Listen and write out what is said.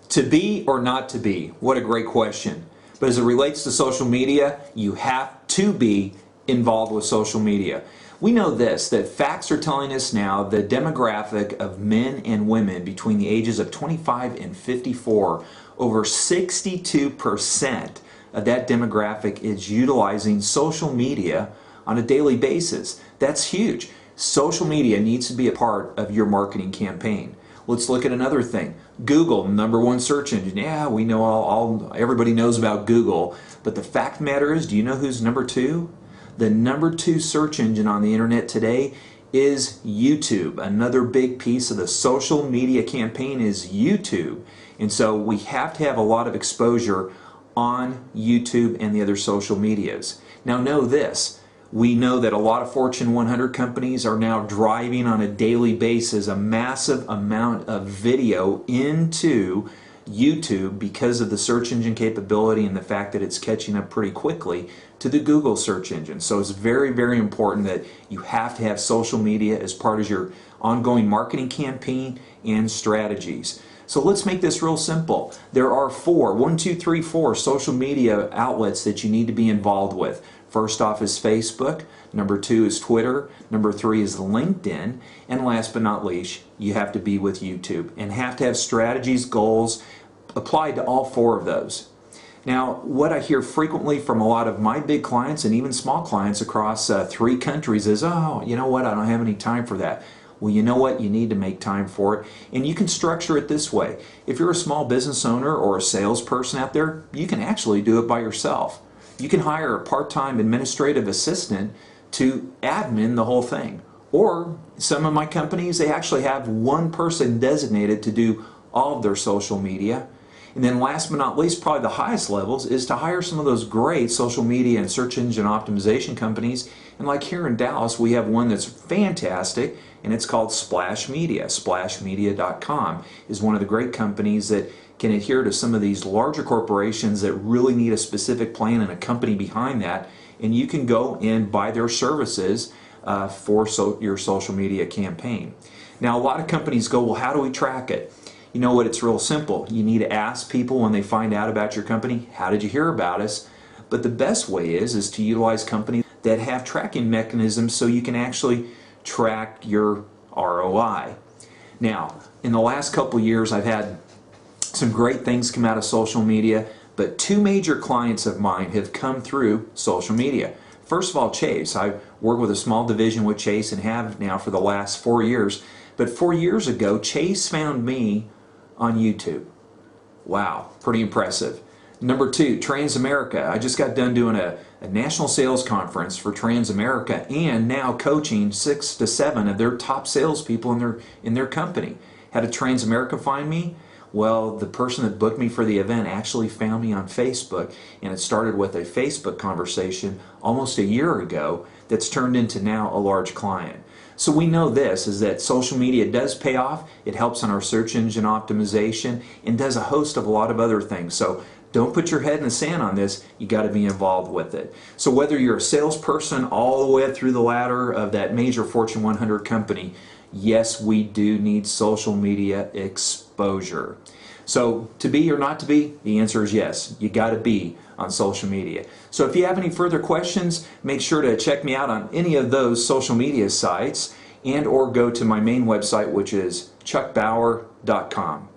To be or not to be? What a great question. But as it relates to social media, you have to be involved with social media. We know this, that facts are telling us now the demographic of men and women between the ages of 25 and 54, over 62% of that demographic is utilizing social media on a daily basis. That's huge. Social media needs to be a part of your marketing campaign. Let's look at another thing. Google, #1 search engine. Yeah, we know everybody knows about Google, but the fact of the matter is, do you know who's #2? The #2 search engine on the internet today is YouTube. Another big piece of the social media campaign is YouTube. And so we have to have a lot of exposure on YouTube and the other social medias. Now know this. We know that a lot of Fortune 100 companies are now driving on a daily basis a massive amount of video into YouTube because of the search engine capability and the fact that it's catching up pretty quickly to the Google search engine. So it's very, very important that you have to have social media as part of your ongoing marketing campaign and strategies. So let's make this real simple. There are four social media outlets that you need to be involved with. First off is Facebook, #2 is Twitter, #3 is LinkedIn, and last but not least, you have to be with YouTube and have to have strategies, goals applied to all 4 of those. Now, what I hear frequently from a lot of my big clients and even small clients across 3 countries is, oh, you know what, I don't have any time for that. Well, you know what? You need to make time for it. And you can structure it this way. If you're a small business owner or a salesperson out there, you can actually do it by yourself. You can hire a part-time administrative assistant to admin the whole thing. Or some of my companies, they actually have one person designated to do all of their social media. And then last but not least, probably the highest levels, is to hire some of those great social media and search engine optimization companies. And like here in Dallas, we have one that's fantastic, and it's called Splash Media. Splashmedia.com is one of the great companies that can adhere to some of these larger corporations that really need a specific plan and a company behind that. And you can go and buy their services for your social media campaign. Now, a lot of companies go, well, how do we track it? You know what, it's real simple. You need to ask people when they find out about your company, how did you hear about us? But the best way is to utilize companies that have tracking mechanisms so you can actually track your ROI. Now, in the last couple years, I've had some great things come out of social media, but 2 major clients of mine have come through social media. First of all, Chase. I work with a small division with Chase and have now for the last 4 years. But 4 years ago, Chase found me on YouTube. Wow, pretty impressive. #2, Transamerica. I just got done doing a national sales conference for Transamerica and now coaching 6 to 7 of their top salespeople in their company. How did Transamerica find me? Well, the person that booked me for the event actually found me on Facebook, and it started with a Facebook conversation almost a year ago that's turned into now a large client. So we know this, is that social media does pay off. It helps on our search engine optimization and does a host of a lot of other things. So don't put your head in the sand on this. You got to be involved with it. So whether you're a salesperson all the way through the ladder of that major Fortune 100 company, yes, we do need social media exposure. So to be or not to be, the answer is yes. You got to be on social media. So if you have any further questions, make sure to check me out on any of those social media sites and or go to my main website, which is chuckbauer.com.